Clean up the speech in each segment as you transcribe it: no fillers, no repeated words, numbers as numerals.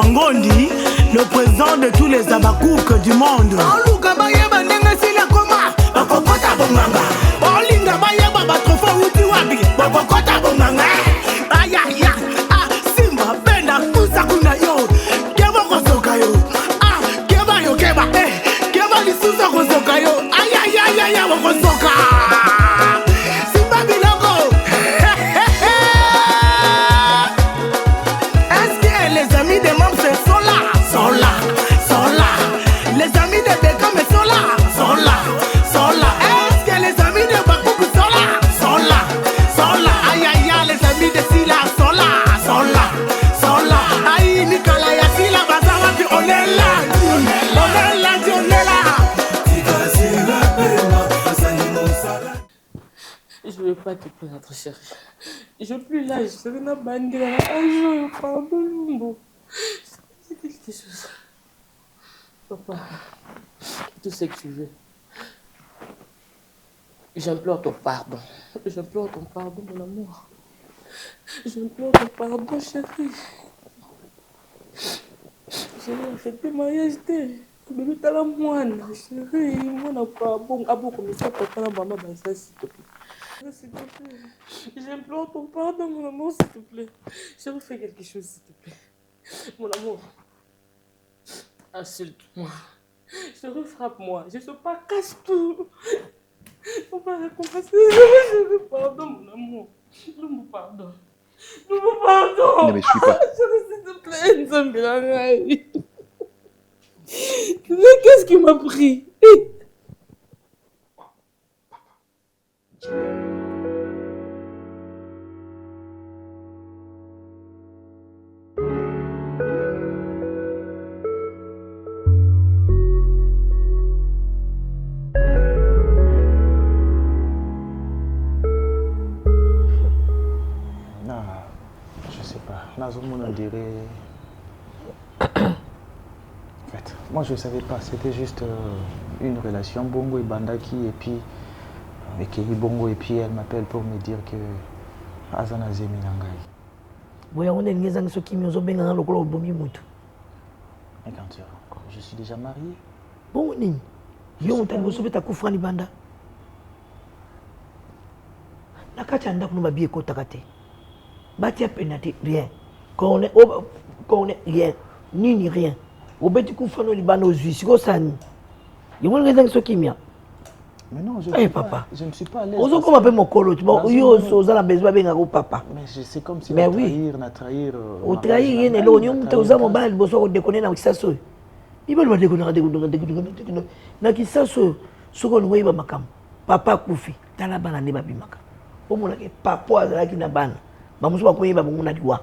Ngondi, le président de tous les abakouk du monde. Aluka bayeba ndenge sila koma, bakokota bonganga. Olinga bayeba batrofa uti wabi, bakokota bonganga. Aya ya, Simba benda kusakuna yo. Keba kosoka yo. Keba yo keba, keba lisusa kosoka yo. Aya ya kosoka. Simba biloko. Est-ce que les amis des membres sont là? Sont là. Les amis de Beckham sont là. Sont là. Est-ce que les amis de Bakouk sont là? Sont là. Aïe, les amis de Silla sont là. Aïe, Nicolas Yassila, Bazawa, puis on est là. Je ne veux pas te plaindre, chérie. Je ne veux plus là, je serai dans la bandière. Un jour, pardon. C'est quelque chose. Papa, tout ce que tu veux. J'implore ton pardon. Mon amour. J'implore ton pardon, chérie. J'ai affecté ma majesté. Bébé, t'as la moine, chérie. Moi, n'a pas bon. Comme ça, papa, la maman, ça, s'il te plaît. S'il te plaît. J'implore ton pardon, mon amour, s'il te plaît. Je refais quelque chose, s'il te plaît. Mon amour. Insulte-moi. Je refrappe-moi. Je ne sais pas, casse tout. Faut pas récompenser. Je veux pardon, mon amour. Je me pardonne. Non, mais je suis pas. S'il te plaît, Nzambirangai. Qu'est-ce qui m'a pris? Non, je sais pas. Nazoumon, on dirait. En fait, moi je savais pas. C'était juste une relation Bongo et Bandaki et puis. Bongo et puis elle m'appelle pour me dire que. Azana Zemi Nangai. Oui, on est une maison qui nous a bien dans le club au Bomi Moutou. Mais quand tu je suis déjà marié. Bon, Ning. Yo, on t'a sauvé ta coufra ni banda. Nakati anda kuno mabie ko takate. Bati a penate rien. Quand on est rien, ni rien. Au beti coufra no libano aux huiles, c'est ça ni. Yo on raison ce qui mia. Mais non, je ne suis pas à l'aise. On comment appelle mon colo, tu vois, yo so la besoin ben ngako papa. Mais c'est comme si mais trahir. Au trahir rien là, on y on za mobile boso déconner na kisaso. Ibali ba déconner. Na kisaso soko ngwe ba makam. Papa kufi, tala bana ne ba bimaka. O mona ke papa azala ki na bana. Ba muso ba ko yeba bongo na diwa.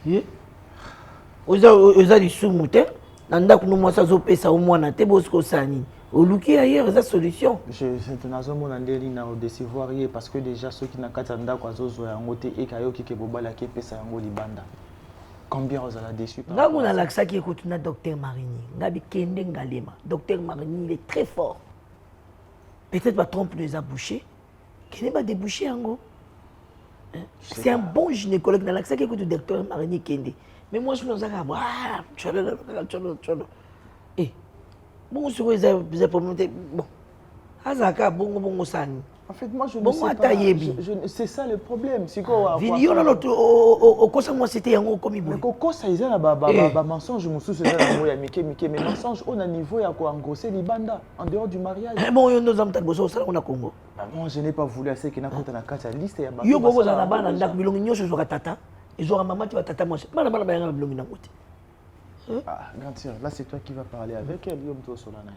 Ye? Oza di sumute, nanda kuno mwasa zo pesa o mwana te bosko sani. Au Luki ailleurs, c'est solution. C'est un azomon en délit au décevoir parce que déjà ceux qui n'ont qu'à tanda quoi zozo en côté et kayo qui keboba la kepe ça en libanda. Combien vous allez déçu par là on a l'accent qui écoute na docteur Marini. Ngabi kende ngalema. Docteur Marini il est très fort. Peut-être pas trompe les abouchés. Qui n'est pas débouché en gros. C'est un bon gynécologue dans l'accent qui écoute le docteur Marini kende. Mais moi je me dis eh bon, sur les problèmes, bon. Azaka, bon, sani. En fait, moi, je ne sais pas. C'est ça le problème. C'est quoi? Vidéo, au cosa, moi, c'était un comme il voulait. Au ça, il y a un mensonge, je me souviens, mais mensonge, on a niveau, il y a quoi? Engrossé les bandas, en dehors du mariage. Bon, nous avons dit ça, on a Congo. Moi, je n'ai pas voulu assez qu'il y ait un cas à liste. Yo, vous avez un ban, on a bilongigno, je serai tata. Ils auront maman, tu vas tata, moi, je ne sais pas, je bilongigno. Ah, grand sœur, là c'est toi qui vas parler avec elle, Yom To Solanaï.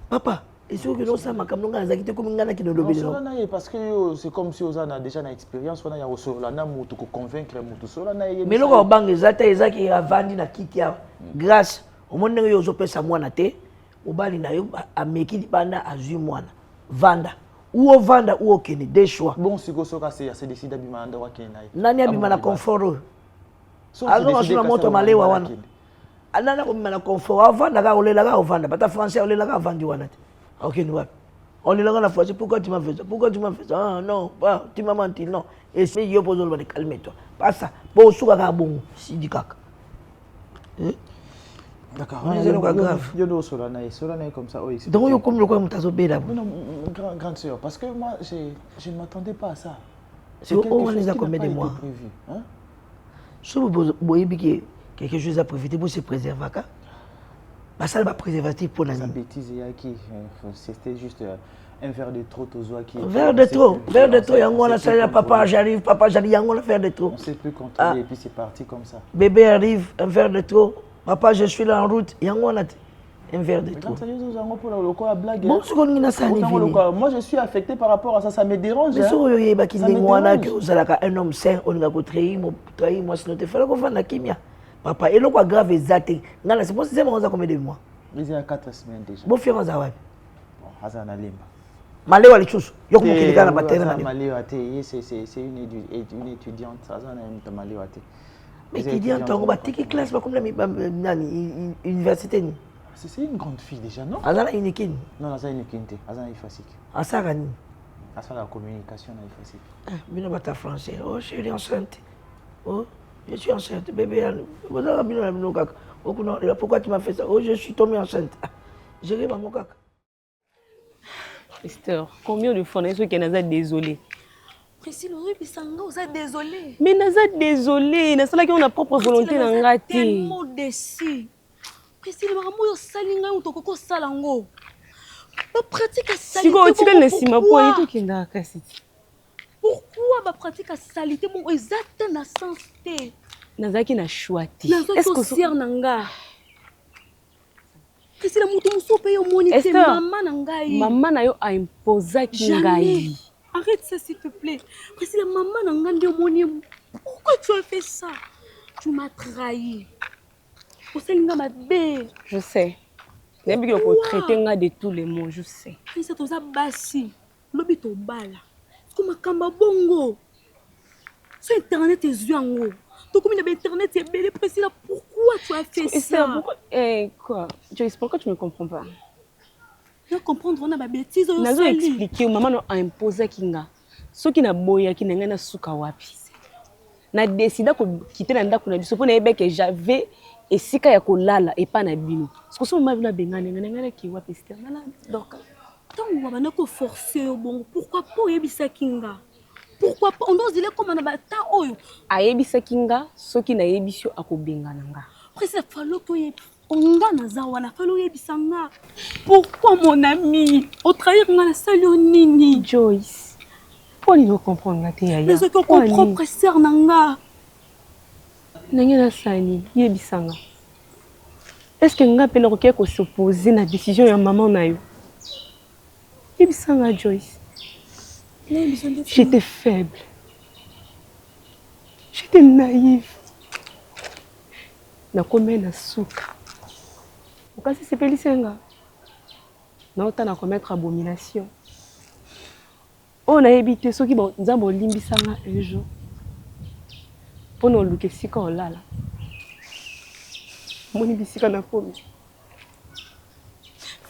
Papa, est-ce que nous sommes comme nous avons été comme nous qui nous l'obéissent? Solanaï, parce que c'est comme si on a déjà une expérience, on a au Solana, pour convaincre Moutou Solanaï. Mais nous avons des attaques qui ont vendu na kiki grâce au monde où ils ont payé sa moine, au bali na yo a meki di banda a 8 mois. Vanda. Ou au vanda ou au Kenya, des choix. Bon, si vous c'est décidé d'abimanda wa Kenya. Nani abimana confort. Alors, je suis moto malé wa wana. Anana ko mina confort avant daga olela ga ovanda bata français olela ga vandi wana OK nous va on est là la fois pourquoi tu m'as fait ça ah non pas tu m'as menti non et c'est yo pozo le calme toi pas ça bon souka ga bon si di kaka D'accord. On est encore grave. Je dois Solana comme ça. Oui, donc yo comme le quoi mutazo bela. Non, grande sœur, parce que moi je ne m'attendais pas à ça. C'est on les a combien de mois prévu, hein? Si vous voyez quelque chose à profiter pour se préserver, ça va préservatif pour l'année. Sa bêtise, c'était juste un verre de trop aux oies qui. Un verre de trop, yango on a ça, papa j'arrive, yango on a faire de trop. On ne sait plus contrôler et puis c'est parti comme ça. Bébé arrive, un verre de trop. Papa, je suis là en route, yango on a un verre de trop. Bon, ce qu'on a ça, moi je suis affecté par rapport à ça, ça me dérange. Mais si vous voyez que vous avez un homme sain, on a trahir moi, sinon tu fais la kimia. Papa, et le quoi grave exact. C'est pour ça que vous avez combien de mois? Il y a 4 semaines déjà. Bon, faire ça, ouais. Bon, Hazana Limba. Malé ou les choses. Yo comme qui na batera na. Malé c'est une étudiante, Hazana Malé Wate. Mais étudiante on va tiki classe pas comme la université ni. C'est une grande fille déjà, non? Hazana unique. Non, Hazana unique. Hazana ifasik. Asara ni. Asara la communication na ifasik. Ah, bino bata français. Oh, je suis enceinte. Oh, je suis enceinte bébé. Vous avez bino bino kaka. Pourquoi tu m'as fait ça? Oh, je suis tombée enceinte. Je vais mon kaka. Esther, combien de fois est-ce que Naza désolé? Priscille, vous êtes désolé. Mais Naza désolé, Naza là qu'on a propre volonté dans la tête. Tellement déçu. Priscille, maman yo salinga ou toko salango. Ba pratique salité. Si tu ne sais pas pourquoi tout qui n'a cassé. Pourquoi ba pratique salité bon exact na sens té. Naza qui n'a choisi. Est-ce que c'est nanga? Priscille mutu musope yo moni te maman nangai. Maman na yo a imposé kingai. Arrête ça s'il te plaît. Priscille maman nangai ndio moni. Pourquoi tu as fait ça? Tu m'as trahi. Je sais. Je sais que traiter de tous les mots, je sais. C'est tout ça bassi. L'obito bala. Comme kamba bongo. Sur internet tes yeux en haut. Donc comme internet est belle Priscille, pourquoi tu as fait ça? Pourquoi quoi? Joyce, pourquoi tu me comprends pas? Je comprendre on a ma bêtise au Nazo expliquer maman a imposé kinga. Ce qui na boya ki na suka wapi. Na décida ko quitter na ndako na biso pour na que j'avais et si kaya kolala et pas na bino. Ce que so mama na bengana ngana ki wapi Esther na donc tant on va na ko forcer bon pourquoi pas yebisa kinga? Pourquoi pas on doit dire comme na ba ta oyo ayebisa kinga soki na yebisio akobengana nga. Après ça fallo to ye onga na zawana fallo yebisa nga. Pourquoi mon ami au trahir nga na salio nini Joyce? Pour ne comprendre la théâtre. Mais ce que comprend presser nanga. Nangena sani yebisanga. Est-ce que nga pena ko s'opposer na décision ya maman na yo? Yebisanga Joyce. J'étais faible. J'étais naïve. Na combien na souka. Okasi sepelisenga. Na otana commettre abomination. On a évité ceux qui bon nzambo limbisanga un jour. Pour nous luke sika olala. Moni bisika na pomi.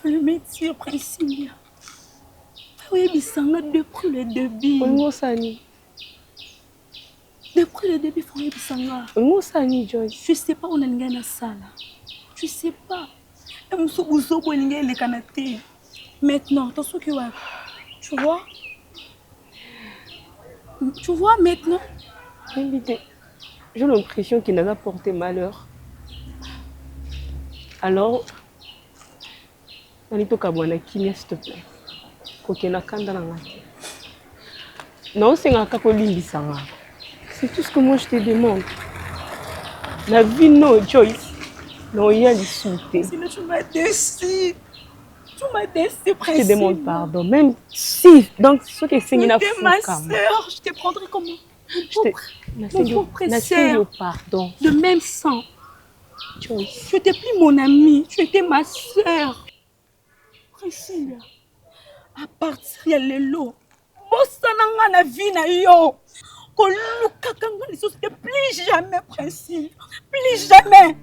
Le métier Priscilla. Oui, bisanga depuis le début. Ongo sani. Depuis le début, faut bisanga. Ongo sani Joyce. Je sais pas on a ngana na sala. Je sais pas. Et muso buzo ko ngé le kanate. Maintenant, attention que ouais. Tu vois? Tu vois maintenant? Invité. J'ai l'impression qu'il n'a porté malheur. Alors, Nalito Kabwana, s'il te plaît. Kokena kanda na ngati. Non, c'est un cacoline sanga. C'est tout ce que moi je te demande. La vie, non, Joyce. Non, il y a des souhaits. Sinon, tu m'as déçu. Tu m'as déçu, je te demande pardon. Même si, donc, ce que c'est une affaire. Ma soeur, je te prendrai comme mon propre sœur. Pardon. De même sang. Joyce. Tu n'étais plus mon amie, tu étais ma soeur. Priscilla, à partir de l'eau, bosananga na vie na yo. Koluka kanga les choses, plus jamais, Priscilla. Plus jamais.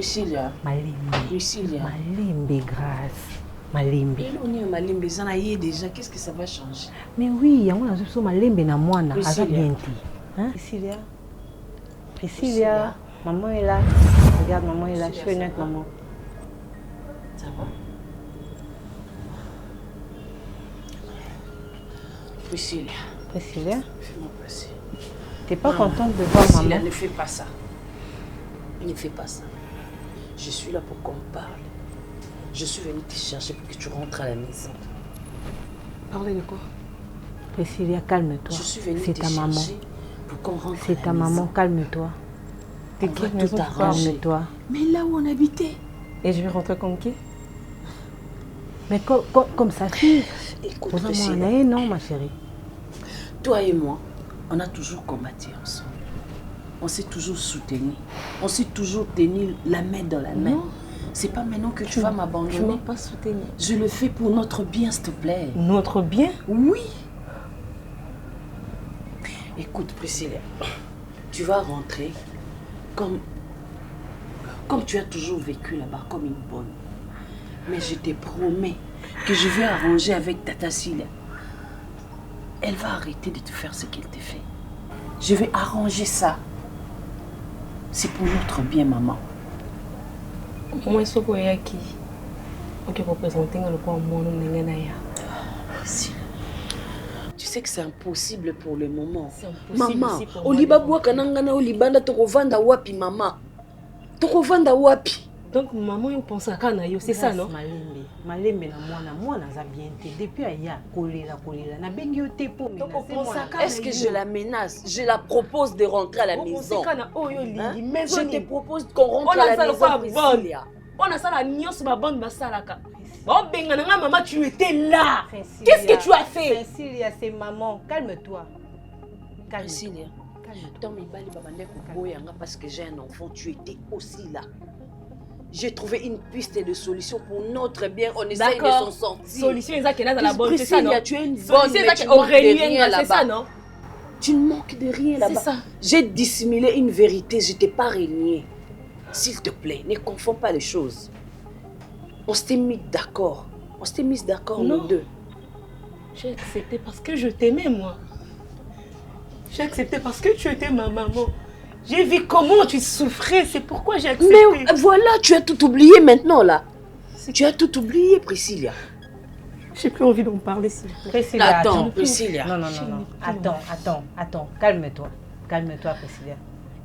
Priscilla. Malimbe. Priscilla. Malimbe, grâce. Malimbe. On est Malimbe, ça n'a y est déjà. Qu'est-ce que ça va changer? Mais oui, on a besoin Malimbe na moana. Priscilla. Hein? Priscilla. Priscilla. Maman est là. Regarde, maman est là. Je suis honnête, maman. Ça va? Priscilla. Priscilla, Fais-moi passer. t'es pas Maman, contente de voir Priscilla, maman? ne fais pas ça. Ne fais pas ça. Je suis là pour qu'on parle. Je suis venue te chercher pour que tu rentres à la maison. Parlez de quoi? Priscilla, calme-toi. Je suis venue C'est te ta maman. chercher pour qu'on rentre C'est à la ta maison. maman, calme-toi. On va tout arranger. Calme-toi. Mais là où on habitait. Et je vais rentrer comme qui? Mais comme sa fille. Écoute, Aux Priscilla, amants, non, ma chérie. toi et moi, on a toujours combattu ensemble. On s'est toujours soutenus. On s'est toujours tenu la main dans la main. C'est pas maintenant que tu vas Je ne m'abandonner. m'ai pas soutenue. Je le fais pour notre bien, s'il te plaît. Notre bien? Oui. Écoute, Priscilla, tu vas rentrer comme tu as toujours vécu là-bas, comme une bonne. Mais je te promets que je vais arranger avec Tata Cilia. Elle va arrêter de te faire ce qu'elle te fait. Je vais arranger ça. C'est pour notre bien, maman. Moi, je suis qui ok, pour présenter le point mon nom. Priscilla, tu sais que c'est impossible pour le moment. C'est impossible Maman, aussi pour moi, olibabwa kanangana olibanda tokovanda wapi maman? Tokovanda wapi? Donc, maman, il pense à Kanayo, c'est ça, non? Malimbe. Malimbe na moi naza bien te. Depuis aya kolela. Na bengi yo te po Donc, on pense à Kanayo. Est-ce que je la menace? Je la propose de rentrer à la maison. Hein? Je te propose qu'on rentre à la maison, Priscilla. On a ça la nion sur ma bande basalaka. Bon, bengananga, maman, tu étais là. Priscilla. Qu'est-ce que tu as fait? Priscilla, c'est maman. Calme-toi. Priscilla, dans mes balles, parce que j'ai un enfant, tu étais aussi là. J'ai trouvé une piste de solution pour notre bien. On essaye de s'en sortir. Solution, c'est ça qui est dans la bonne, c'est ça, non? Priscilla, tu es une bonne, mais tu manques de rien là-bas. Tu ne manques de rien là-bas. C'est ça. J'ai dissimulé une vérité, je t'ai pas renié. S'il te plaît, ne confonds pas les choses. On s'était mis d'accord. On s'était mis d'accord, nous deux. J'ai accepté parce que je t'aimais, moi. J'ai accepté parce que tu étais ma maman. J'ai vu comment tu souffrais, c'est pourquoi j'ai accepté. Mais voilà, tu as tout oublié maintenant, là. Tu as tout oublié, Priscilla. J'ai plus envie d'en parler, s'il vous plaît. Priscilla, Attends, Priscilla. Non. Attends. Calme-toi. Calme-toi, Priscilla.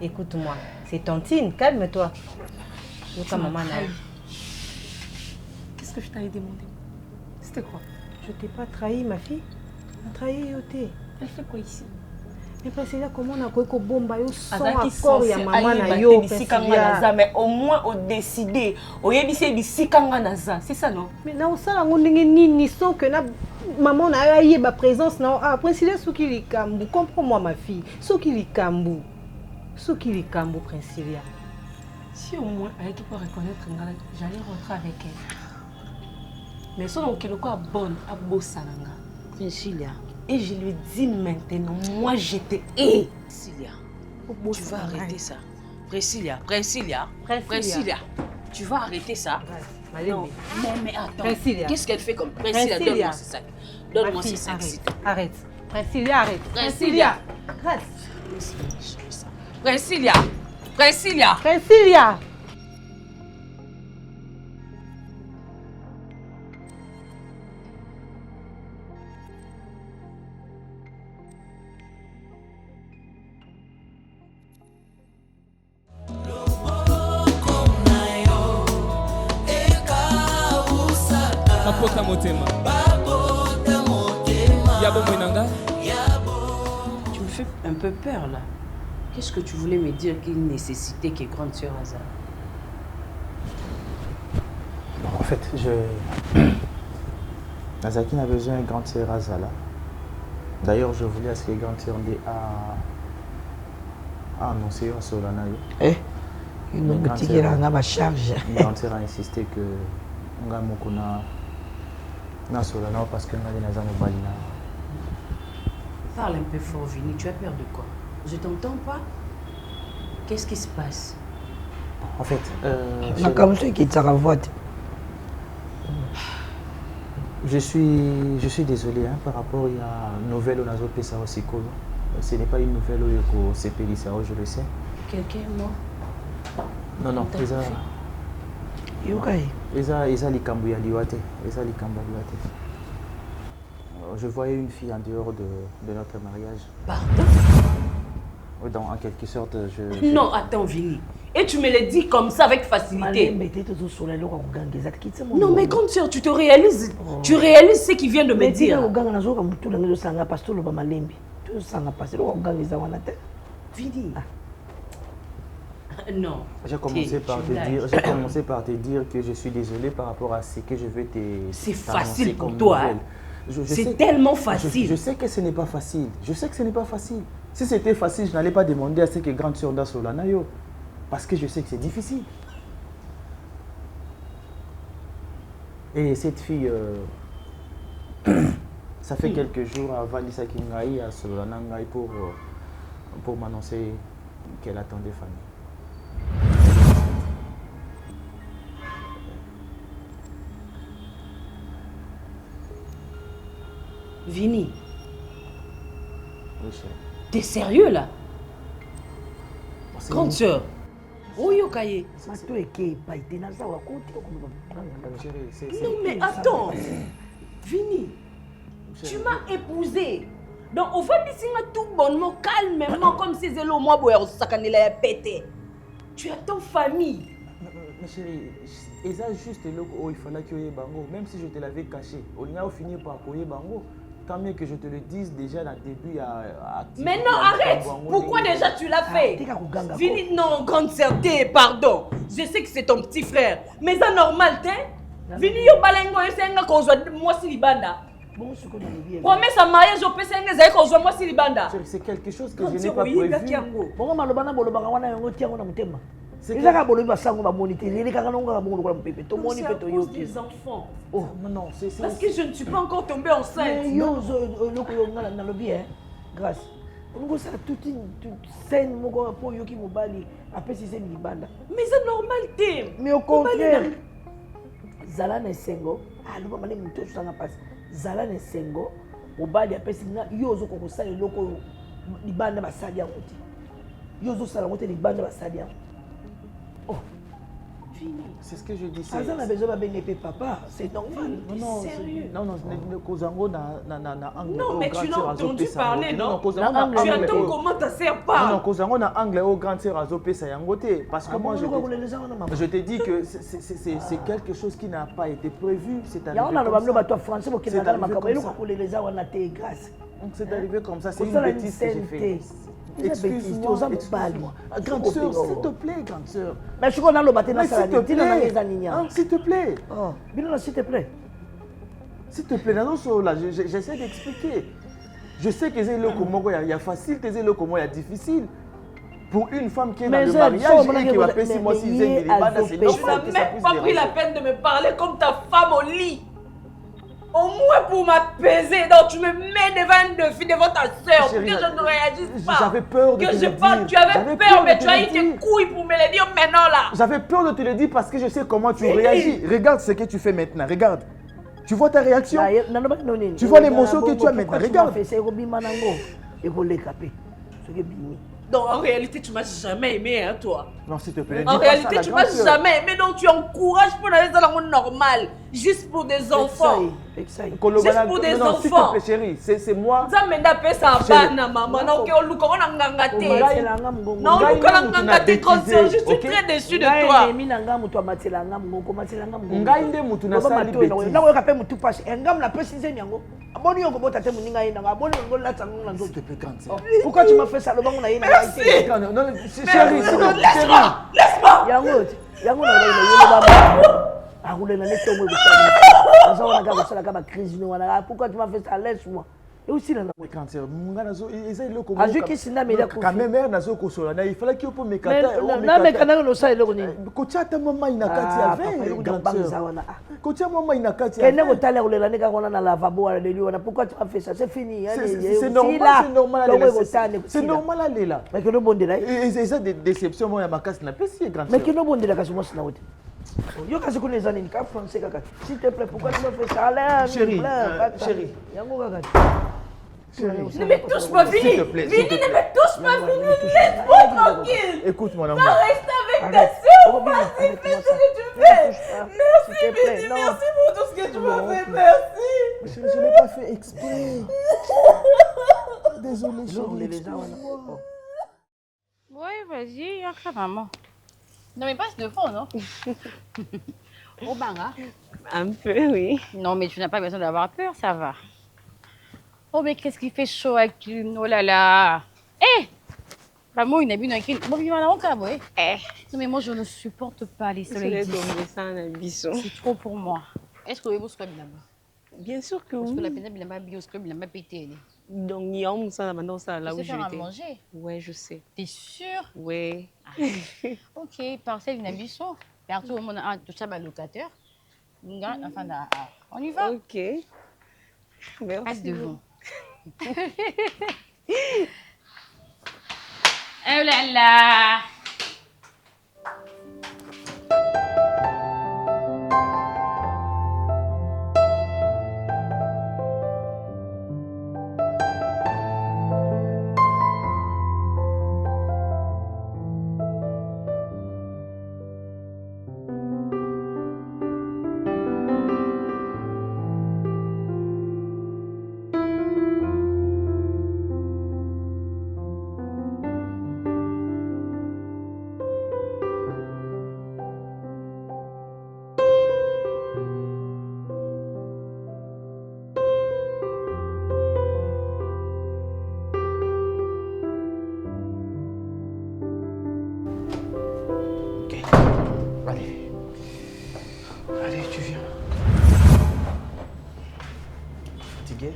Écoute-moi. C'est Tantine, calme-toi. Maman, Qu'est-ce que je t'avais demandé? C'était quoi? je t'ai pas trahi, ma fille. On trahi Yoté. Elle fait quoi ici? Mais Priscilla, comment on a quoi bomba yo sans Azaki accord ya censé maman na aller yo, battre Priscilla. mais au moins on décidé. On y a dit c'est naza, c'est ça, non? Mais na osala ngondenge nini sans que na maman na yo ba présence na ah Priscilla soki likambu, comprends-moi ma fille. Soki likambu. Priscilla. Si au moins elle peut reconnaître Ngala, j'allais rentrer avec elle. Mais son oncle quoi bonne à Bossananga. Priscilla. Et je lui dis maintenant, moi je te hais. Priscilla, tu vas arrêter ça. Priscilla, tu vas arrêter ça. Non, mais attends. Priscilla. Qu'est-ce qu'elle fait comme Priscilla? Donne-moi ce sac. Donne-moi ce sac. Arrête. Priscilla, arrête. Priscilla. Priscilla. Priscilla. Papota motema. Yabo Mwenanga. Tu me fais un peu peur là. Qu'est-ce que tu voulais me dire qu'il nécessitait que grande sœur Aza? En fait, Azaki n'a besoin de grande sœur Azala. D'ailleurs, je voulais à ce que grande sœur a annoncé à Solana. Une boutique qui a ma charge. Grande sœur a insisté que on a mokona na Solana parce que nous avons balina. Parle un peu fort, Vini. Tu as peur de quoi? Je t'entends pas? Qu'est-ce qui se passe? En fait, je suis désolé hein, par rapport à la nouvelle au Nazo Pesa aussi. Ce n'est pas une nouvelle au CPLISA, je le sais. Quelqu'un, moi? Non, Eza likambu ya liwate. Je voyais une fille en dehors de notre mariage. Pardon? Donc, en quelque sorte, Non, attends, Vini. Et tu me le dis comme ça avec facilité. Non, mais quand tu te réalises, tu réalises ce qu'il vient de me dire. Vini. Non. J'ai commencé par te dire que je suis désolé par rapport à ce que je vais te... C'est facile pour toi. Hein? C'est tellement facile. Je sais que ce n'est pas facile. Si c'était facile, je n'allais pas demander à ce que grande sœur da Solanayo. Parce que je sais que c'est difficile. Et cette fille, ça fait quelques jours avant Lisa Kingaï à Solanangaï pour m'annoncer qu'elle attendait famille. Vini. Oui, chérie. T'es sérieux là? Grande sœur. Non mais attends. Vini. Tu m'as épousé. Donc on va dire tout bonnement, calmement, comme si c'était le mois où on a pété. Tu as ton famille. Mais chérie, Eza juste là où il fallait qu'il y ait bango. Même si je te l'avais caché, on a fini par qu'il y ait bango. Tant mieux que je te le dise déjà dans le début à mais non, arrête! Pourquoi déjà tu l'as fait? Vini, non, grande certé, pardon. Je sais que c'est ton petit frère. Mais c'est normal, t'es? Vini, yo balengo, yo senga kozwa moi si libanda. Promesse à mariage, je peux senga zay kozwa moi si libanda. C'est quelque chose que je n'ai pas prévu. C'est à cause des enfants. Oh, non, c'est... Parce que je ne suis pas encore tombée enceinte. Grâce. On a toute une scène pour Yoki Mobali. Après, c'est une bande. Mais c'est normal, t'es. Mais au contraire, Zalane Sengo, le moment où tout ça passe, Zalane Sengo, Mobali après, c'est Yozo Kokosa et Loko, les bandes de Sadia. Yozo Salamote, les bandes de Sadia. Oh, c'est ce que je dis. Azan a besoin de papa, c'est normal. Non, sérieux. Non, mais tu l'as entendu parler, non? Tu attends comment ta sœur parle? Non, Kozango na anglais au grand sœur Azopé Sayangote. Parce que moi, je te dis que c'est quelque chose qui n'a pas été prévu. C'est arrivé comme ça. C'est une bêtise que j'ai fait. Excuse-moi, grande sœur, s'il te plaît, grande sœur. Mais je suis dans le bâtiment, s'il te plaît. S'il te plaît. S'il te plaît, j'essaie d'expliquer. Je sais que c'est il y a facile, que c'est il y a difficile. Pour une femme qui est dans le mariage et qui va payer moi si c'est tu n'as même pas pris la peine de me parler comme ta femme au lit. Au moins pour m'apaiser, donc tu me mets devant une fille devant ta soeur pour que je ne réagisse pas. J'avais peur de te le dire. Tu avais peur, mais tu as eu tes couilles pour me le dire maintenant là. J'avais peur de te le dire parce que je sais comment tu réagis. Regarde ce que tu fais maintenant, regarde. Tu vois ta réaction? Tu vois l'émotion que tu as maintenant, regarde. Donc en réalité, tu m'as jamais aimé, hein, toi. Non, s'il te plaît. En réalité, tu m'as jamais aimé, donc tu encourages pour aller dans le monde normal, juste pour des enfants. Juste pour des enfants. S'il te plaît, chérie, c'est moi. Ça m'a fait ça à maman. Non, que on luka on a ngangate. Non, luka on a ngangate comme ça. Je suis très déçue de toi. Ngainde mutu na sali bêtise. Na ko kapé mutu passe. Engam la pesi nzemi yango. Aboni yongo bota te muninga yina. Aboni yongo la tsango na nzoto. Pourquoi tu m'as fait ça le bango na yina? Merci. Non, chérie, laisse-moi. Yango na yina baba. Pourquoi tu m'as fait ça? Laisse-moi. Et aussi, là, Quand c'est le ah, je qui s'y n'a mais là, quand même, mère n'a pas consolé. Il fallait qu'il puisse me mais cater. non, mais quand on a ça, il est Kocha ta maman inakati avec grandeur. Kocha maman inakati avec. Quand on a l'air là, on a la lavabo à la pourquoi tu as fait ça? C'est fini. C'est normal, c'est normal aller là. Mais que nous bon de là. Et c'est des déceptions moi ma casse n'a pas si grande. Mais que nous bon de là, que moi c'est là. Yo quand je connais les années, français kaka. S'il te plaît, pourquoi tu me fais ça? Allez, chérie. Yango kaka. Ne me touche pas, Vini. S'il te plaît. Vini, ne me touche pas, Vini. Laisse-moi tranquille. Écoute mon amour. Va rester avec ta soeur. Vas-y, fais ce que tu fais. Merci, Vini. Merci pour tout ce que tu m'as fait. Merci. Je ne l'ai pas fait exprès. Désolé, chérie. Oui, vas-y, y'a que maman. Non, mais passe de fond, non? Au banga. Un peu, oui. Non, mais tu n'as pas besoin d'avoir peur, ça va. Oh, mais qu'est-ce qui fait chaud avec une... Oh là là. Eh! Bah, moi, il n'a bu avec une... Bon, il va là encore, oui. Eh! Non, mais moi, je ne supporte pas les soleils d'ici. C'est trop pour moi. Est-ce que vous avez là-bas? Bien sûr que Parce que la oui. peine, il n'a pas bu au club, il n'a pas pété. Donc, il y a un ça maintenant, ça là Tu où sais faire à j'étais. manger? Ouais, je sais. T'es sûre? Ouais. Ok, parcelle, il n'a bu ça. Partout au monde, tout ça, locataire. Enfin, on y va. Ok. Merci. Passe devant. Oh là là! Allez, tu viens. Fatigué?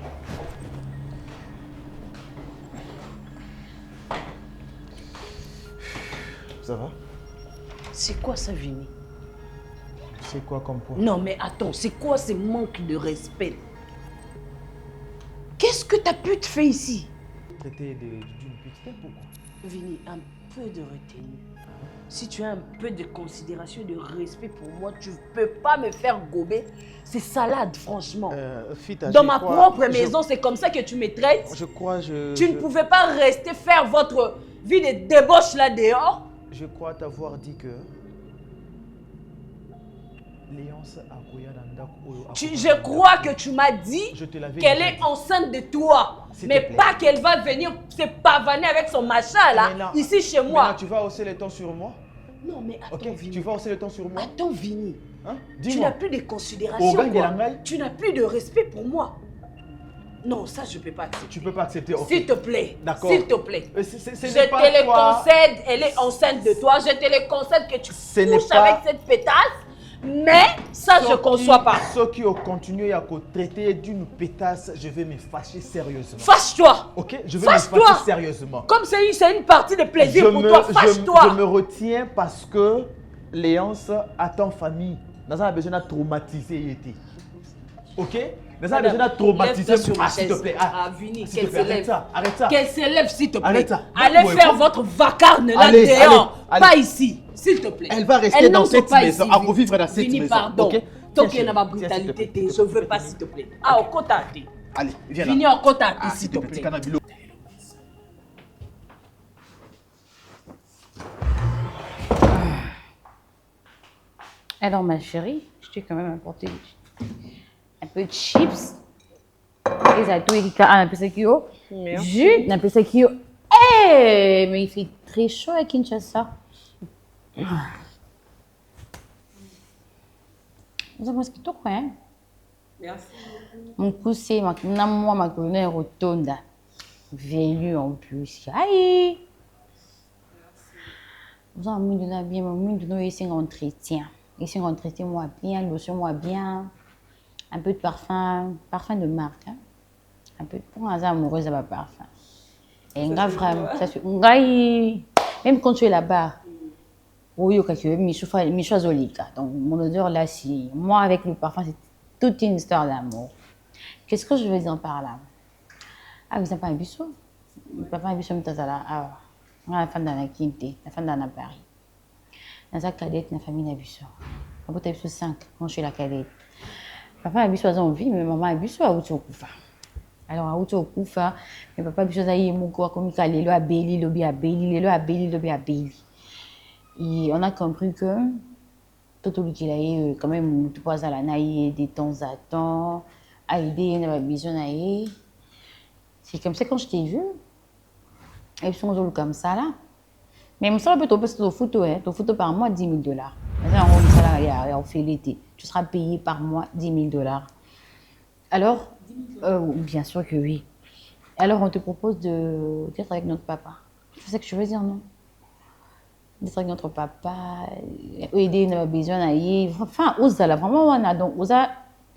Ça va? C'est quoi ça, Vini? C'est quoi comme point? Non, mais attends, c'est quoi ce manque de respect? Qu'est-ce que t'as pu te faire ici? Traiter d'une petite, pourquoi? Vini, un peu de retenue. Si tu as un peu de considération et de respect pour moi, tu ne peux pas me faire gober. C'est salade, franchement. Fita, Dans ma propre maison, c'est comme ça que tu me traites. Je crois, Tu ne pouvais pas rester faire votre vie de débauche là dehors. Je crois t'avoir dit que Léonce a couillé dans le Je crois que tu m'as dit Je te l'avais qu'elle dit. est enceinte de toi. S'il Mais te plaît. pas qu'elle va venir se pavaner avec son machin là, Maintenant- ici chez moi. Maintenant, tu vas hausser le ton sur moi? Non, mais attends, Ok, Vini. tu vas hausser le ton sur moi? Attends, Vini. Hein? Tu Dis-moi. n'as plus de considération. Au gang de quoi. la maille? Tu n'as plus de respect pour moi. Non, ça, je ne peux pas accepter. Tu peux pas accepter, ok. S'il te plaît. D'accord. S'il te plaît. Ce Je n'est te pas le toi. concède, elle est enceinte de toi. Je te le concède que tu Ce n'est couches pas- avec cette pétasse. Mais ça, je ne conçois pas. Ceux qui ont continué à traiter d'une pétasse, je vais me fâcher sérieusement. Fâche-toi. Ok, je vais me Fâche-toi. fâcher sérieusement. Comme c'est une partie de plaisir pour toi, fâche-toi. Je me retiens parce que Léonce a ton famille. Nous avons besoin de traumatiser. Ok? Nous avons besoin de traumatiser. Lève-toi sur la S'il te chaise. plaît. Ah, Vini, s'il te qu'elle plaît, se lève. arrête ça. Arrête ça. Qu'elle se lève, s'il te plaît. Arrête ça. Allez Ouais, faire ouais. votre vacarme là Allez, dehors. allez, Pas allez. ici, s'il te plaît. Elle va rester Elle dans n'en cette sort pas maison, ici, elle va vivre dans cette Vini, maison, pardon. ok? Tant Tiens, qu'il y a ma chérie, tiens, s'il te brutalité, plaît, je ne veux pas, s'il te plaît. Ah, au côté. Allez, viens là. Vini, au côté, Ah, s'il te plaît. Tikana Bilo. Alors, ma chérie, je t'ai quand même apporté un peu de chips. Et ça, tout est un peu ça qui jus, un peu ça qui Eh, mais il fait très chaud à Kinshasa. Vous avez ce que tu crois, hein? Merci. Mon poussé, ma colonne rotonde. Velu en plus. Aïe! Vous avez mis de bien, mis de nous ici en entretien. Ici en entretien, moi bien, lotion, moi bien. Un peu de parfum, parfum de marque. Hein? Un peu pour un amoureuse à ma parfum. Et vraiment, ça fait même quand tu es là-bas, oui, ok, donc mon odeur là, si moi avec le parfum, c'est toute une histoire d'amour. Qu'est-ce que je veux dire par là? Ah, vous n'avez pas un bichot? Papa, un bichot, la femme dans la Quinte, la femme dans la Paris. Dans la cadette, la famille a bichot. Papa, tu as bichot 5, moi je suis la cadette. Papa a bichot à vie, mais maman a bichot à Outokoufa. Alors, à Outokoufa, mais papa a bichot à Yemouko, comme il a l'élo à Béli, lobby à Béli, l'élo à Béli, lobby à Béli. Et on a compris que tout le qu'il a eu, quand même, tu passes à la naïe de temps à temps, à aider, on a besoin d'aller. C'est comme ça quand je t'ai vu. Ils sont toujours comme ça là. Mais je me parce que ton photo par mois, $10 000. On fait l'été. Tu seras payé par mois $10 000. Alors, bien sûr que oui. Alors, on te propose d'être avec notre papa. C'est ça que je veux dire, non? D'être avec notre papa, aider nos besoins d'aller. Enfin, on a vraiment, donc,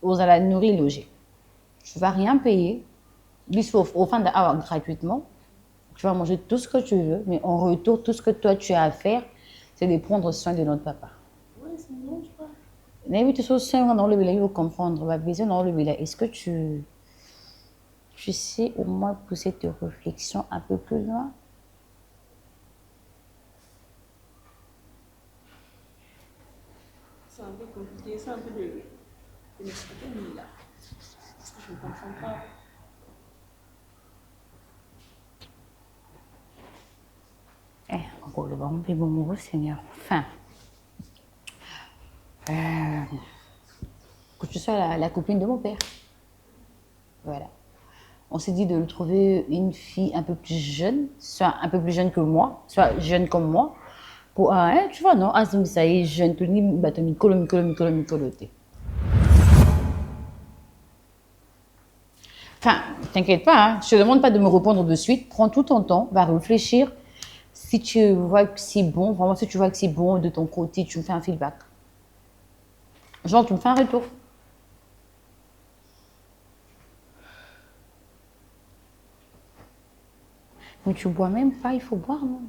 on a la nourrir, loger. Tu ne vas rien payer. Sauf au fin d'avoir gratuitement. Tu vas manger tout ce que tu veux, mais en retour, tout ce que toi tu as à faire, c'est de prendre soin de notre papa. Oui, c'est non, je crois. Mais oui, tu sais, dans le village, il faut comprendre. Dans le village, est-ce que tu sais au moins pousser tes réflexions un peu plus loin? C'est un peu compliqué, c'est un peu de m'expliquer, mais là, parce que je ne comprends pas. Encore le bon, mais bon, Seigneur. Enfin, que tu sois la copine de mon père. Voilà. On s'est dit de lui trouver une fille un peu plus jeune, soit un peu plus jeune que moi, soit jeune comme moi. Pour, tu vois, non, ça y est, jeune, tout le monde, micolo. Enfin, t'inquiète pas, hein, je te demande pas de me répondre de suite. Prends tout ton temps, va réfléchir. Si tu vois que c'est bon, vraiment, si tu vois que c'est bon de ton côté, tu me fais un feedback. Genre, tu me fais un retour. Mais tu bois même pas, il faut boire, non?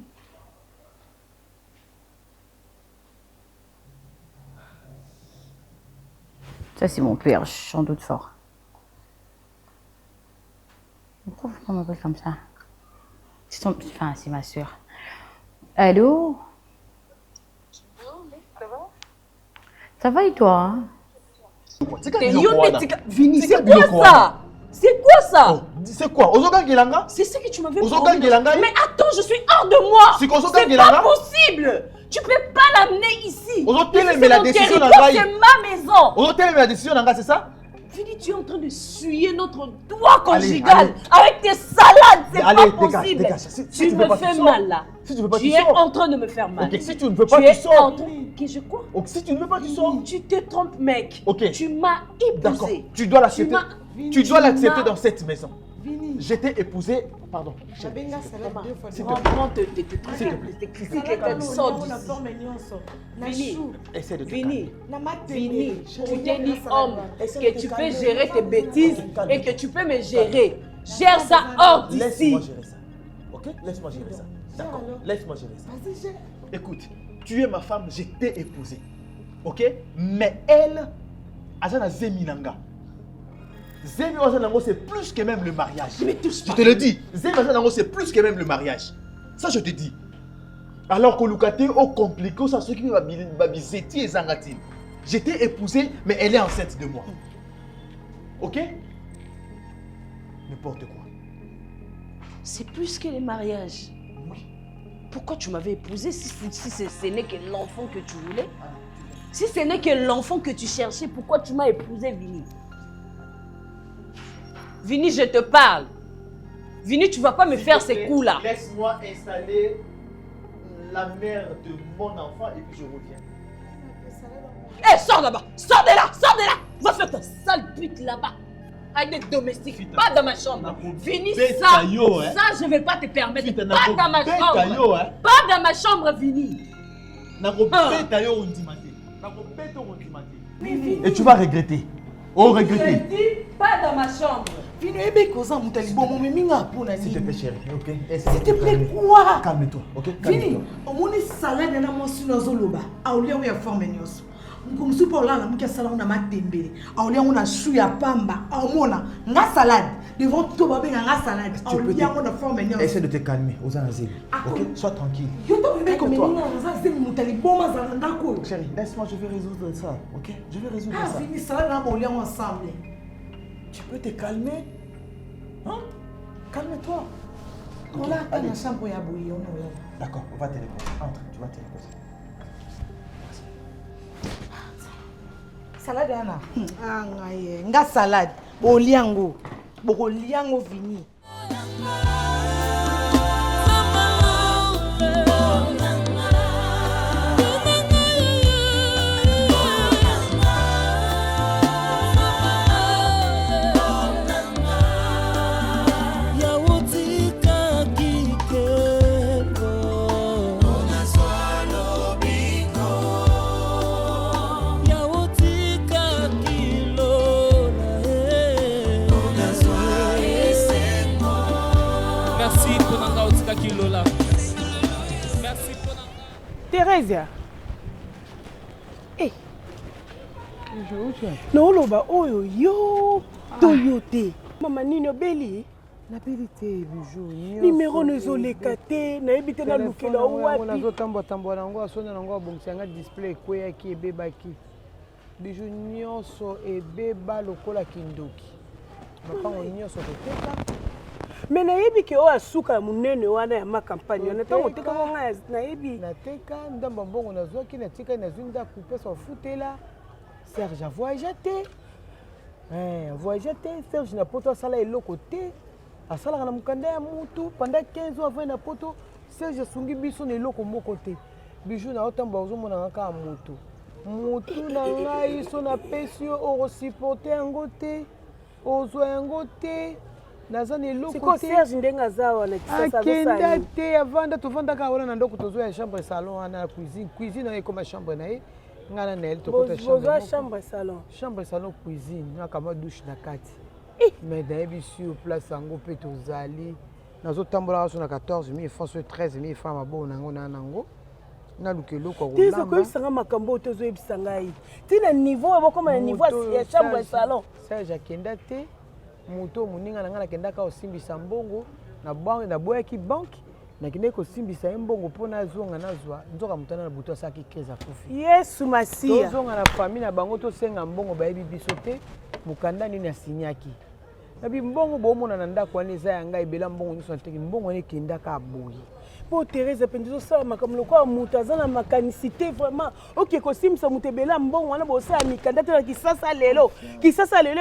Ça, c'est mon père, j'en doute fort. Pourquoi vous m'appelez comme ça? Enfin, c'est ma soeur. Allô? Ça va et toi? Vini, c'est quoi ça? C'est quoi ça? C'est quoi? Ozoga Gelanga? C'est ce que tu m'avais Ozoga Gelanga? Mais attends, je suis hors de moi! C'est pas possible! Tu peux pas l'amener ici! Mais la décision d'Anga, c'est ma maison! Ozoga, mais la décision d'Anga, c'est ça? Vini, tu es en train de suyer notre doigt conjugal avec tes salades, c'est pas possible! Dégage. Tu me fais mal là! Si tu veux pas, tu es en train de me faire mal. Ok, si tu ne veux pas, tu sors. Que je quoi? Ok, si tu ne veux pas, tu sors. Tu te trompes, mec. Ok. Tu m'as épousé. D'accord. Tu dois l'accepter. Tu dois l'accepter dans cette maison. Je t'ai épousé. Pardon. Prends tes trucs. Sors d'ici. Essaie de te Vini, tu t'es dit homme que tu peux gérer tes bêtises et que tu peux me gérer. Gère ça hors d'ici. Laisse-moi gérer ça. Ok? Laisse-moi gérer ça. D'accord. Laisse-moi gérer ça. Écoute, tu es ma femme, je t'ai épousée. Ok? Mais elle, Azana Zeminanga. Zemi Azanango, c'est plus que même le mariage. Je te le dis. Zemi Azanango, c'est plus que même le mariage. Ça, je te dis. Alors que Lukate, au compliqué, ça, ce qui va bizeti et zangatine. Je t'ai épousée, mais elle est enceinte de moi. Ok? N'importe quoi. C'est plus que le mariage. Oui. Pourquoi tu m'avais épousé si ce n'est que l'enfant que tu voulais? Si ce n'est que l'enfant que tu cherchais, pourquoi tu m'as épousé, Vini? Vini, je te parle. Vini, tu ne vas pas me faire ces coups-là. Laisse-moi installer la mère de mon enfant et puis je reviens. Hé, sors là-bas! Sors de là! Sors de là! Va faire ta sale pute là-bas! Avec des domestiques, pas dans ma chambre. Vini, ça, je ne vais pas te permettre. Pas dans ma chambre. Pas dans ma chambre, Vini. Et tu vas regretter. Oh, regretter. pas dans ma chambre. Vino ebe koza mutali bomo meminga pona S'il te plaît, chérie, ok? S'il te plaît, quoi? Calme-toi, ok? Vini, omoni salade na mosi na zoloba. Aulia ya forme nyos. Ngomsu pola na mukia salade na matembele. Aulia una chou ya pamba. Aumona nga salade. Devant tout babe nga salade. Aulia una forme nyos. Essaie de te calmer, Ozanazil. Ok? Sois tranquille. Yo to bebe comme meminga na zeli mutali boma zalanda ko. Chérie, laisse-moi, je vais résoudre ça, ok? Je vais résoudre ça. Vini salade na aulia ensemble. Tu peux te calmer? Hein? Calme-toi. On a la chambre ya bouillon. D'accord, on va te reposer. Entre, tu vas te reposer. Salade ana. Ah ngaye, nga salade. Boliango. Boliango vini. Thérèse. Eh. Non, loba oyo yo Toyote. Mama nino beli. Na beli te bijou. Numéro nezoleka te, na ebite na lukela wapi. Na zotambo tambo nango asona nango abongisa display kweya ki ebebaki. Bijou nyonso ebeba lokola kindoki. Mapango nyonso koteka. Mais nayebi ke o asuka munene wana ya makampanye na tango teka nga nayebi nateka ndamba mbongo nazwaki na tika na zunda couper son futela Serge a voyagé Serge na poto sala eloko te asala na mukanda ya mutu pendant 15 ans avant na poto Serge sungi biso na eloko moko te bijou na otamba ozomona kaka mutu na ngai so na pesio o supporter yango te ozwa yango te nazana eloko te Serge ndenga zawa na kisasa akenda te avanda tovandaka wana na ndoko tozwa ya chambre salon wana cuisine na ekoma chambre na ye ngana na ele tokota chambre salon cuisine nakama douche na kati mais nayebi sur place yango mpe tozali nazotambola so na 14 000 francs so 13 000 francs maboko nango nango naluka eloko kolamba koyebisanga makambo tozoyebisa ngai tina niveau ebokoma na niveau ya chambre salon Serge akenda te moto moninga na nga nakendaka osimbisa mbongo na boyaki banke nakende kosimbisa ye mbongo mpo nazonga nazwa nzoka motana na butu asalaki crise akufi yesu masiya tozonga na famille na bango tosenga mbongo bayebi biso te mokanda nini asinyaki nabi mbongo boomona na ndako wana eza ya ngai ebela mbongo nyonso nateki mbongo wana ekendaka aboyi po Thérèse mpenza osala makambo lokola moto aza na makanisité vraiment oke kosimisa moto ebela mbongo wana bosala mikanda te na kisasa lelo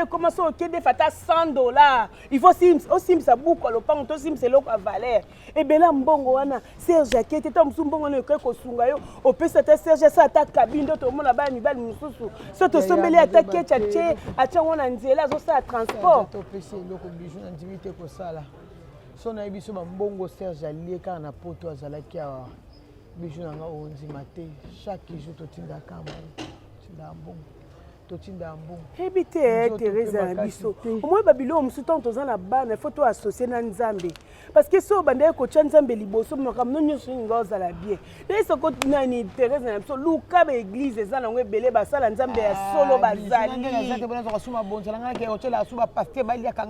ekoma so okende fata $100 il faut osimbisa buku ya lopango tosimbisa eloko ya valeur ebela mbongo wana Serge akete ta mosusu mbongo wana ekoki kosunga yo opesa ata Serge asa ata kabine nde tomona bana mibali mosusu so tosombeli ata kecha tie atiango na nzela azosala transport topesi eloko bijou na ndimi te kosala so nayebi so bambongo Serge alie kaka na poto azalaki awa bijou nanga ondima te chaque jour totindaka mbongo totinda mbongo yebi te Thérèse na biso omoi babilo mosusu ntango toza na bana ifo to associe na nzambe parce que so bandaki kotya nzambe liboso makambo nyonso ninga ozala bien nde soko nani Thérèse na biso luka baeglise eza nango ebele basala nzambe ya solo bazali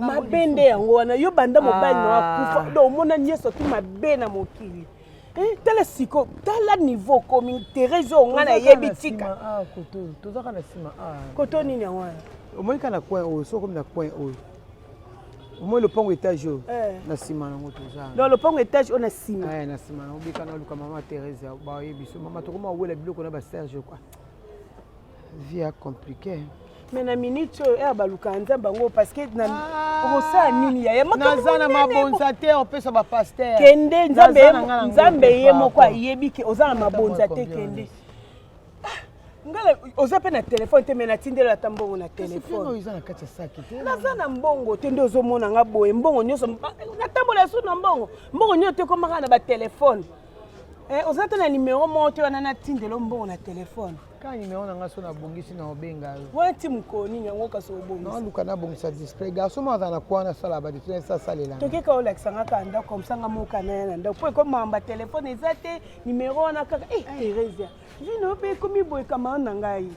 mabe yango wana yo banda mobali na wakufa do omona nyonso tu mabe na mokili tala siko tala niveau komi Thérèse onga na yebi tika tozaka na nsima koto nini yango wana omonika na coin oyo so komi na coin oyo omoi lopango étage oyo na nsima nango toza donc lopango étage oyo na nsima na nsima nango bika naluka mama Thérèse bayebi so mama tokoma owela biloko na baserge kwa vie ya compliqué mais na minute oyo ya baluka nzambe yango parce que okosala nini yaya naza na mabonza te opesa bapaster kende nzambe ye moko ayebi ke oza na mabonza te kende ngala oza mpe na telefone te me natindelo ata mbongo na telefone naza na mbongo te nde ozomona nga boye mbongo nyonso natambola su na mbongo nyonso te ekomaka na batelefone Aux autres, le numéro monte, on a un tindelo bon na téléphone. Quand le numéro n'a pas son abongisi na obenga. Ouais, tim koni nyango kaso obongisi. Non, lukana bongisa display. Garçon ma na kwa na sala ba de ça salela. To keka Olex nga kanda comme ça nga moka na nda. Po comme mamba téléphone ezate numéro na kaka. Thérèse. Vino pe komi boy kama na ngai.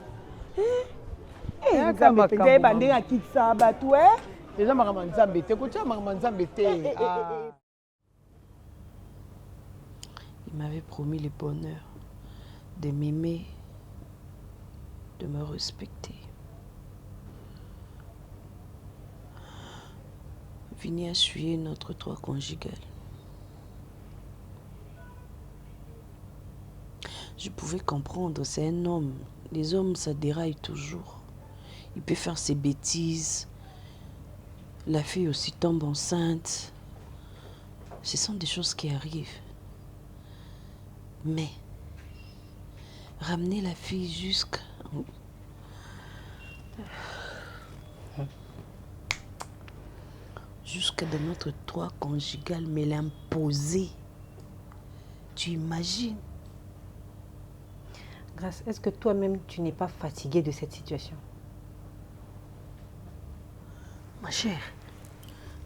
Nzambe pe bande ya kitsa batu Déjà makama nzambe te ko tia makama nzambe te. Il m'avait promis le bonheur de m'aimer, de me respecter. Vini a essuyé notre toit conjugal. Je pouvais comprendre, c'est un homme. Les hommes, ça déraille toujours. Il peut faire ses bêtises. La fille aussi tombe enceinte. Ce sont des choses qui arrivent. Mais ramener la fille jusqu'à de notre toit conjugal, mais l'imposer. Tu imagines? Grâce, est-ce que toi-même, tu n'es pas fatiguée de cette situation? Ma chère,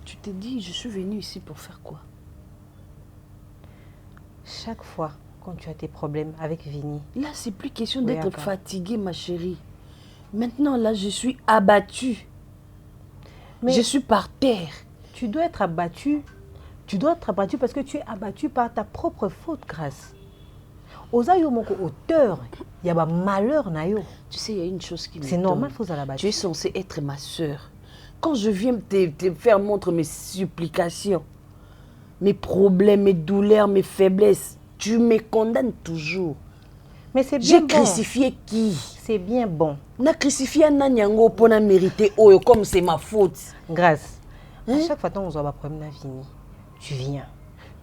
tu te dis, je suis venue ici pour faire quoi? Chaque fois quand tu as tes problèmes avec Vini. Là, c'est plus question d'être fatiguée, ma chérie. Maintenant, là, je suis abattue. Mais je suis par terre. Tu dois être abattue. Tu dois être abattue parce que tu es abattue par ta propre faute, Grâce. Osayo moko auteur, il y a malheur na yo. Tu sais, il y a une chose qui me C'est normal, faut la battre. Tu es censée être ma sœur. Quand je viens te faire montre mes supplications, mes problèmes, mes douleurs, mes faiblesses, tu me condamnes toujours. Mais c'est bien bon. J'ai crucifié qui? C'est bien bon. Na crucifié Nanyango pour na mériter Oyo comme c'est ma faute. Grâce. À chaque fois que tu as un problème, Vini, tu viens.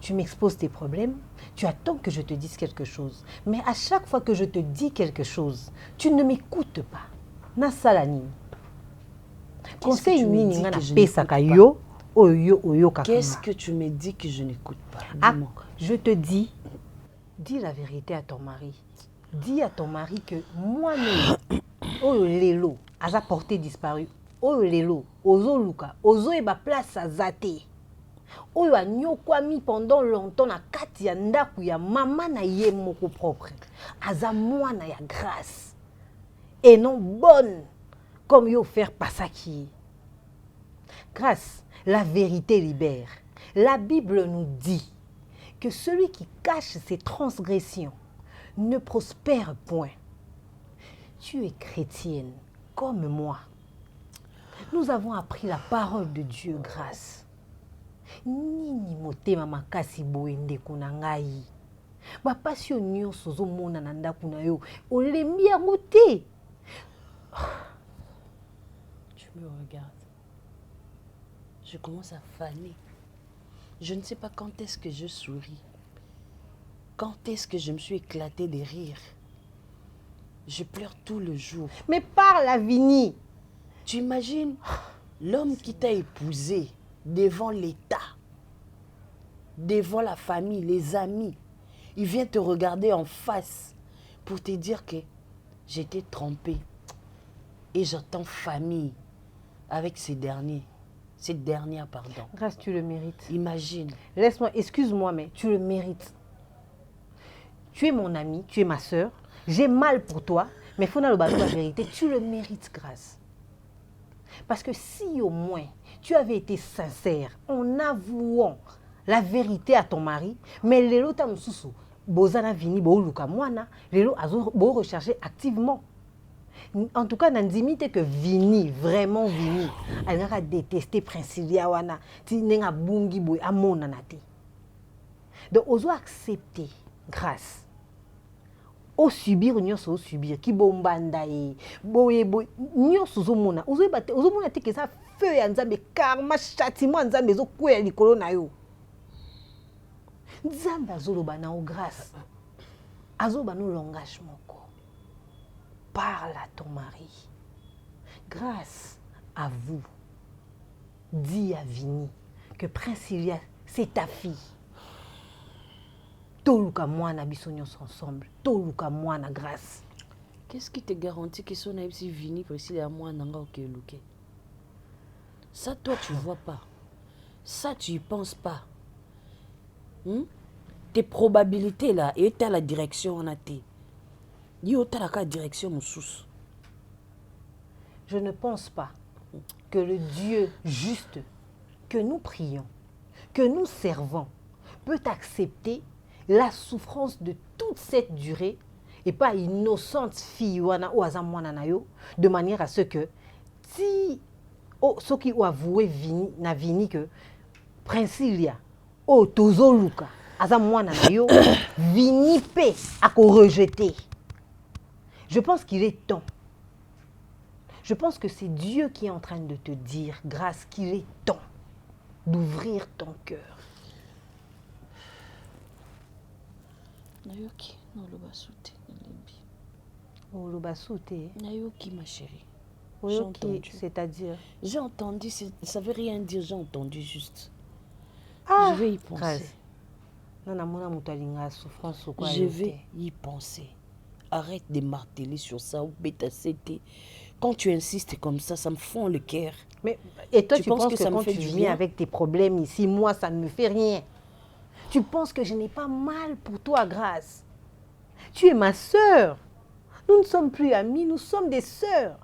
Tu m'exposes tes problèmes, tu attends que je te dise quelque chose. Mais à chaque fois que je te dis quelque chose, tu ne m'écoutes pas. Na salani. Conseil nini ngana pesaka yo. Qu'est-ce que tu me dis que je n'écoute pas? Ah, je te dis, dis la vérité à ton mari. Dis à ton mari que moi-même, Oyo Lelo, a porté disparu. Oyo Lelo, Ozo Luka, Ozo eba place à Zate. Oyo a nyokwami pendant longtemps na kati ya ndaku ya mama na ye moko propre. Aza mwana ya grâce. Et non bonne, comme yo faire pasaki. Grâce. La vérité libère. La Bible nous dit que celui qui cache ses transgressions ne prospère point. Tu es chrétienne comme moi. Nous avons appris la parole de Dieu, Grâce. Nini motema makasi boende kunangai. Ba passion nyonso zo mona na ndaku na yo. Olembi yango te. Tu me regardes. Je commence à faner. Je ne sais pas quand est-ce que je souris. Quand est-ce que je me suis éclatée de rire. Je pleure tout le jour. Mais parle à Vini. Tu imagines l'homme qui t'a épousé devant l'État, devant la famille, les amis. Il vient te regarder en face pour te dire que j'étais trompée. Et j'attends famille avec ces derniers. Cette dernière, pardon. Grâce, tu le mérites. Imagine. Laisse-moi, excuse-moi, mais tu le mérites. Tu es mon ami, tu es ma sœur. J'ai mal pour toi, mais il faut la vérité. Tu le mérites, Grâce. Parce que si au moins tu avais été sincère en avouant la vérité à ton mari, mais les lots t'amususu, bozana vini bo luka mwana, les lots azo bo rechercher activement. En tout cas, n'andimite que Vini, vraiment Vini, elle a détesté Princilia wana, ti nenga bungi boy amona nate. Donc, ozo accepter grâce. O subir nyonso o subir ki bombanda e boye boy nyonso zo mona ozo bate ozo mona te que ça feu ya nzambe karma châtiment nzambe zo kwela likolo na yo. Nzambe azoloba na o grâce. Azoba no langage moko. Parle à ton mari. Grâce à vous. Dis à Vini que Princilia, c'est ta fille. toluka mwana biso nyonso ensemble toluka mwana grâce. Qu'est-ce qui te garantit que son ami si vini pour essayer à moi nanga okeluke? Ça toi tu vois pas. Ça tu y penses pas. Tes probabilités là et t'as la direction en athée. Yo t'as la direction moussous. Je ne pense pas que le Dieu juste que nous prions, que nous servons, peut accepter la souffrance de toute cette durée et pas innocente fille ou de manière à ce que si ceux qui ont avoué na vini que Princilia o tozo luka azamwana na yo vini pe à rejeter. Je pense qu'il est temps. Je pense que c'est Dieu qui est en train de te dire, grâce, qu'il est temps d'ouvrir ton cœur. Nayoki, no lobasute, nalembi. Oh, lobasute. Nayoki, ma chérie. J'ai entendu. C'est-à-dire? J'ai entendu, ça veut rien dire, j'ai entendu juste. Ah, je vais y penser. Je vais y penser. Arrête de marteler sur ça ou bêta-cété. Quand tu insistes comme ça me fend le cœur. Mais, et toi, tu penses que ça quand tu viens avec tes problèmes ici, moi, ça ne me fait rien. Tu penses que je n'ai pas mal pour toi, Grâce. Tu es ma sœur. Nous ne sommes plus amis, nous sommes des sœurs.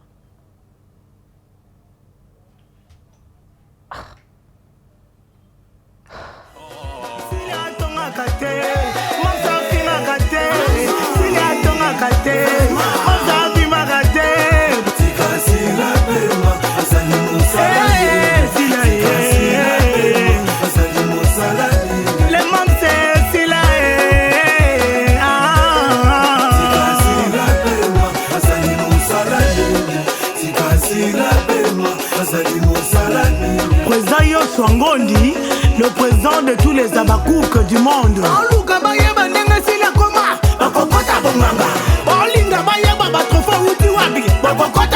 Président Yoswangondi, le président de tous les abakouk du monde. Aluka bayeba nenga sila koma, bakokota bonganga. Olinga bayeba batrofa uti wabi, bakokota